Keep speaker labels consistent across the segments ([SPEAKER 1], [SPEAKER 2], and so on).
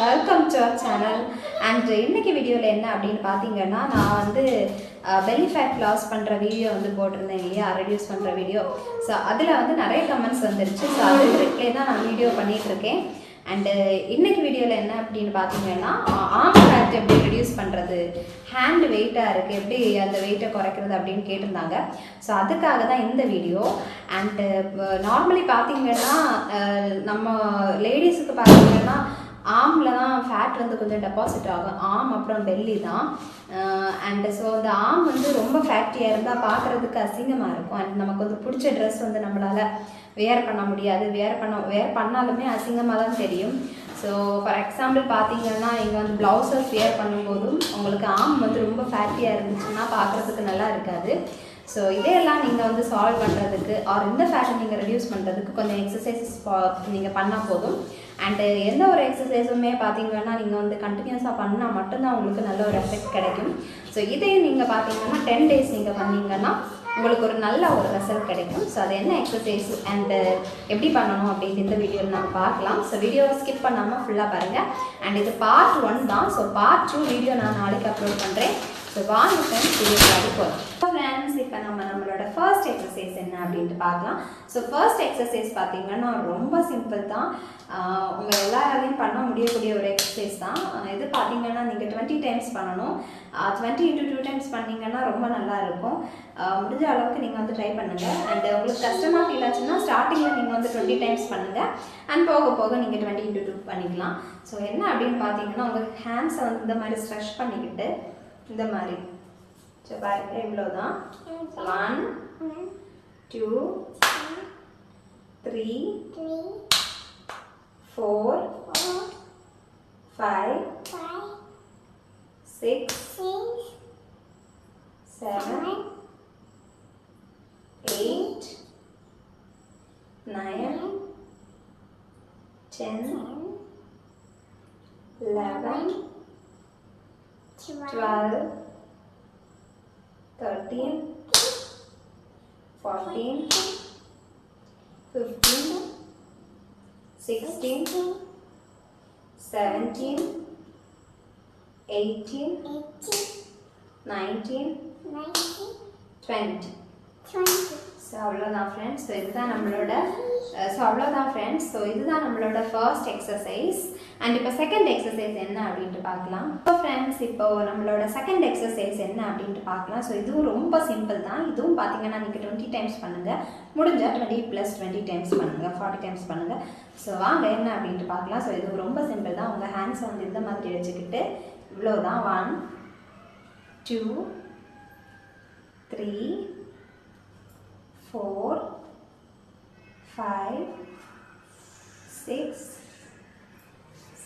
[SPEAKER 1] Welcome to our channel. And இன்னைக்கு வீடியோவில் என்ன அப்படின்னு பார்த்தீங்கன்னா, நான் வந்து பெல்லி ஃபேட் லாஸ் பண்ணுற வீடியோ வந்து போட்டிருந்தேன் இல்லையா, ரெடியூஸ் பண்ணுற வீடியோ. ஸோ அதில் வந்து நிறைய கமெண்ட்ஸ் வந்துருச்சு. ஸோ அதுக்கு ரிப்ளை தான் நான் வீடியோ பண்ணிகிட்ருக்கேன். அண்டு இன்னைக்கு வீடியோவில் என்ன அப்படின்னு பார்த்தீங்கன்னா, ஆர்ம் ஃபேட் எப்படி ரெடியூஸ் பண்ணுறது, ஹேண்ட் வெயிட்டாக இருக்குது எப்படி அந்த வெயிட்டை குறைக்கிறது அப்படின்னு கேட்டிருந்தாங்க. ஸோ அதுக்காக தான் இந்த வீடியோ. அண்டு நார்மலி பார்த்தீங்கன்னா நம்ம லேடிஸுக்கு பார்த்தீங்கன்னா ஆர்மில் தான் ஃபேட் வந்து கொஞ்சம் டெபாசிட் ஆகும். ஆர்ம் அப்புறம் பெல்லி தான். அண்டு ஸோ அந்த ஆர்ம் வந்து ரொம்ப ஃபேக்டியாக இருந்தால் பார்க்குறதுக்கு அசிங்கமாக இருக்கும். அண்ட் நமக்கு வந்து பிடிச்ச ட்ரெஸ் வந்து நம்மளால் வேர் பண்ண முடியாது. வேர் பண்ணாலுமே அசிங்கமாக தான் தெரியும். ஸோ ஃபார் எக்ஸாம்பிள் பார்த்தீங்கன்னா, இங்கே வந்து ப்ளவுசஸ் வேர் பண்ணும்போதும் உங்களுக்கு ஆர்ம் வந்து ரொம்ப ஃபேக்டியாக இருந்துச்சுன்னா பார்க்குறதுக்கு நல்லா இருக்காது. ஸோ இதையெல்லாம் நீங்கள் வந்து சால்வ் பண்ணுறதுக்கு இந்த ஃபேட்டை நீங்கள் ரெடியூஸ் பண்ணுறதுக்கு கொஞ்சம் எக்ஸசைசஸ் நீங்கள் பண்ணால் போதும். அண்டு எந்த ஒரு எக்ஸசைஸுமே பார்த்தீங்கன்னா நீங்கள் வந்து கண்டினியூஸாக பண்ணால் மட்டும்தான் உங்களுக்கு நல்ல ஒரு எஃபெக்ட் கிடைக்கும். ஸோ இதையும் நீங்கள் பார்த்தீங்கன்னா 10 days நீங்கள் பண்ணிங்கன்னா உங்களுக்கு ஒரு நல்ல ஒரு ரிசல்ட் கிடைக்கும். ஸோ அது என்ன எக்ஸசைஸ் அண்டு எப்படி பண்ணணும் அப்படின்ட்டு இந்த வீடியோவில் நம்ம பார்க்கலாம். ஸோ வீடியோவை ஸ்கிப் பண்ணாமல் ஃபுல்லாக பாருங்கள். அண்ட் இது பார்ட் 1 தான். ஸோ பார்ட் 2 வீடியோ நான் நாளைக்கு அப்லோட் பண்ணுறேன். ஸோ வாங்க ஃப்ரெண்ட்ஸ் வீடியோக்கு போகலாம். ஃப்ரெண்ட்ஸ் இப்போ நம்மளோட ஃபர்ஸ்ட் எக்ஸசைஸ் என்ன அப்படின்ட்டு பார்க்கலாம். ஸோ ஃபர்ஸ்ட் எக்ஸசைஸ் பார்த்தீங்கன்னா ரொம்ப சிம்பிள் தான். உங்கள் எல்லாராலையும் பண்ண முடியக்கூடிய ஒரு எக்ஸசைஸ் தான். இது பார்த்தீங்கன்னா நீங்கள் 20 டைம்ஸ் பண்ணணும். 20 × 2 டைம்ஸ் பண்ணிங்கன்னா ரொம்ப நல்லா இருக்கும். முடிஞ்ச அளவுக்கு நீங்கள் வந்து ட்ரை பண்ணுங்கள். அண்ட் உங்களுக்கு கஷ்டமாக ஃபீல் ஆச்சுன்னா ஸ்டார்டிங்கில் நீங்கள் வந்து 20 டைம்ஸ் பண்ணுங்கள். அண்ட் போக போக நீங்கள் 20 × 2 பண்ணிக்கலாம். ஸோ என்ன அப்படின்னு பார்த்தீங்கன்னா, உங்கள் ஹேண்ட்ஸை வந்து இந்த மாதிரி ஸ்ட்ரெச் பண்ணிக்கிட்டு இந்த மாதிரி ஸோ பாருங்க, இவ்வளோதான். 1 2 3 4 5 6 7 8 9 10 11 12 13 14 15 16 17 18 19 20. ஸோ அவ்வளோதான் ஃப்ரெண்ட்ஸ். ஸோ இதுதான் நம்மளோட ஃபர்ஸ்ட் எக்ஸசைஸ். அண்ட் இப்போ செகண்ட் எக்ஸசைஸ் என்ன அப்படின்ட்டு பார்க்கலாம். ஸோ ஃப்ரெண்ட்ஸ் இப்போது நம்மளோட செகண்ட் எக்ஸசைஸ் என்ன அப்படின்ட்டு பார்க்கலாம். ஸோ இதுவும் ரொம்ப சிம்பிள் தான். இதுவும் பார்த்தீங்கன்னா நீங்கள் 20 டைம்ஸ் பண்ணுங்கள். முடிஞ்சால் 20 + 20 டைம்ஸ் பண்ணுங்கள், 40 டைம்ஸ் பண்ணுங்கள். ஸோ வாங்க என்ன அப்படின்ட்டு பார்க்கலாம். ஸோ இது ரொம்ப சிம்பிள் தான். உங்கள் ஹேண்ட்ஸை வந்து இந்த மாதிரி வச்சுக்கிட்டு இவ்வளோதான். 1 2 3 4 5 6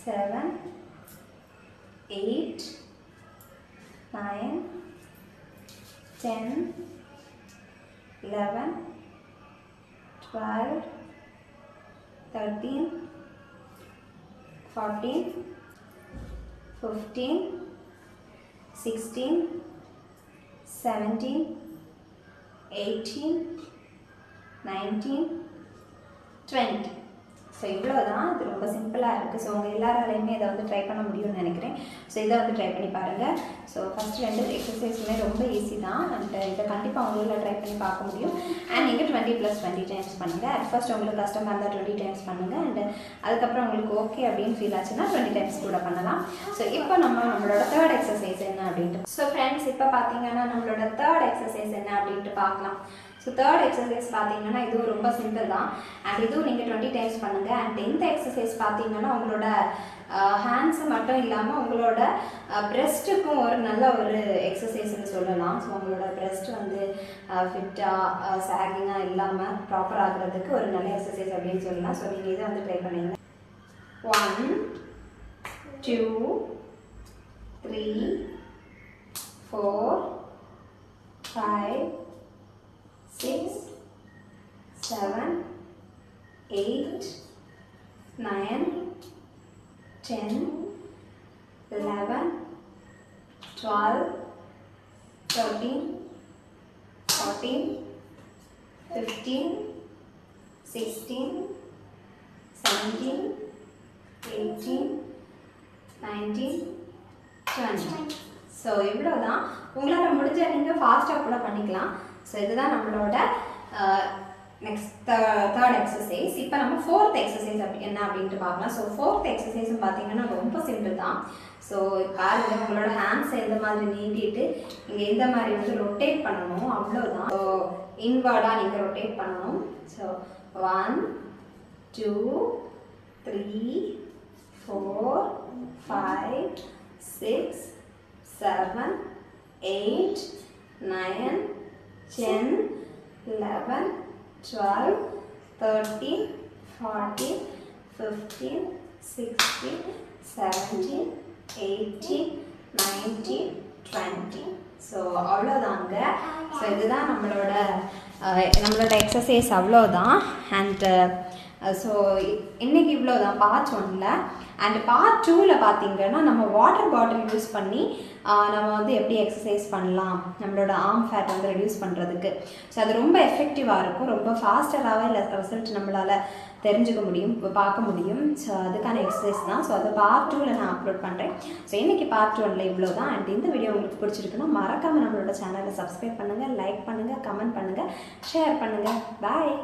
[SPEAKER 1] 7 8 9 10 11 12 13 14 15 16 17 18 19 20. ஸோ இவ்வளோ தான். இது ரொம்ப சிம்பிளாக இருக்குது. ஸோ உங்கள் எல்லாராலையுமே இதை வந்து ட்ரை பண்ண முடியும்னு நினைக்கிறேன். ஸோ இதை வந்து ட்ரை பண்ணி பாருங்கள். ஸோ ஃபஸ்ட்டு 2 எக்ஸசைஸுமே ரொம்ப ஈஸி தான். அண்ட் இதை கண்டிப்பாக உங்களால் ட்ரை பண்ணி பார்க்க முடியும். அண்ட் நீங்கள் 20 + 20 டைம்ஸ் பண்ணுங்கள். அட் ஃபர்ஸ்ட் உங்களுக்கு கஷ்டமாக இருந்தால் 20 டைம்ஸ் பண்ணுங்கள். அண்ட் அதுக்கப்புறம் உங்களுக்கு ஓகே அப்படின்னு ஃபீல் ஆச்சுன்னா 20 டைம்ஸ் கூட பண்ணலாம். ஸோ இப்போ நம்மளோட தேர்ட் எக்ஸசைஸ் என்ன அப்படின்ட்டு. ஸோ ஃப்ரெண்ட்ஸ் இப்போ பார்த்தீங்கன்னா நம்மளோட தேர்ட் எக்ஸசைஸ் என்ன அப்படின்ட்டு பார்க்கலாம். ஸோ தேர்ட் எக்ஸசைஸ் பார்த்தீங்கன்னா இதுவும் ரொம்ப சிம்பிள் தான். அண்ட் இதுவும் நீங்கள் 20 டைம்ஸ் பண்ணுங்கள். அண்ட் இந்த எக்ஸசைஸ் பார்த்தீங்கன்னா உங்களோட ஹேண்ட்ஸு மட்டும் இல்லாமல் உங்களோட ப்ரெஸ்ட்டுக்கும் ஒரு நல்ல ஒரு எக்ஸசைஸ்ன்னு சொல்லலாம். ஸோ உங்களோட ப்ரெஸ்ட் வந்து ஃபிட்டாக சாகிங்காக இல்லாமல் ப்ராப்பர் ஆகிறதுக்கு ஒரு நல்ல எக்ஸசைஸ் அப்படின்னு சொல்லலாம். ஸோ நீங்கள் இதை வந்து ட்ரை பண்ணுங்க. 1 2 3 4 5 6 7 8 9 10 11 12 13 14 15 16 17 18 19, 20. ஸோ இவ்வளோதான். உங்களால் முடிஞ்ச நீங்கள் ஃபாஸ்ட்டாக கூட பண்ணிக்கலாம். ஸோ இதுதான் நம்மளோட நெக்ஸ்ட் தேர்ட் எக்ஸசைஸ். இப்போ நம்ம ஃபோர்த் எக்ஸசைஸ் என்ன அப்படின்ட்டு பார்க்கலாம். ஸோ ஃபோர்த் எக்ஸசைஸ்ன்னு பார்த்தீங்கன்னா ரொம்ப சிம்பிள் தான். ஸோ பாருங்க, உங்களோட ஹேண்ட்ஸை எந்த மாதிரி நீட்டிட்டு இங்கே இந்த மாதிரி வந்து ரொட்டேட் பண்ணணும், அவ்வளோதான். ஸோ இன்வர்டாக நீங்கள் ரொட்டேட் பண்ணணும். ஸோ 1, 2, 3, 4, 5, 6, 7, 8, 9, 10, 11, 12, 13, 14, 15, 16, 17, 18, 19, 20. ஸோ அவ்வளோதாங்க. ஸோ இதுதான் நம்மளோட எக்ஸசைஸ், அவ்வளோதான். அண்ட் ஸோ இன்றைக்கி இவ்வளோ தான் பார்ட் 1ல். அண்ட் பார்ட் 2ல் பார்த்தீங்கன்னா நம்ம வாட்டர் பாட்டில் யூஸ் பண்ணி நம்ம வந்து எப்படி எக்ஸசைஸ் பண்ணலாம், நம்மளோட ஆர்ம் ஃபேட் வந்து ரெடியூஸ் பண்ணுறதுக்கு. ஸோ அது ரொம்ப எஃபெக்டிவாக இருக்கும். ரொம்ப ஃபாஸ்டராகவே இல்லை ரிசல்ட் நம்மளால் தெரிஞ்சுக்க முடியும், பார்க்க முடியும். ஸோ அதுக்கான எக்ஸசைஸ் தான். ஸோ அதை பார்ட் 2ல் நான் அப்லோட் பண்ணுறேன். ஸோ இன்றைக்கி பார்ட் 1ல் இவ்வளோ தான். அண்ட் இந்த வீடியோ உங்களுக்கு பிடிச்சிருக்குன்னா மறக்காமல் நம்மளோட சேனலை சப்ஸ்கிரைப் பண்ணுங்கள், லைக் பண்ணுங்கள், கமெண்ட் பண்ணுங்கள், ஷேர் பண்ணுங்கள். பாய்.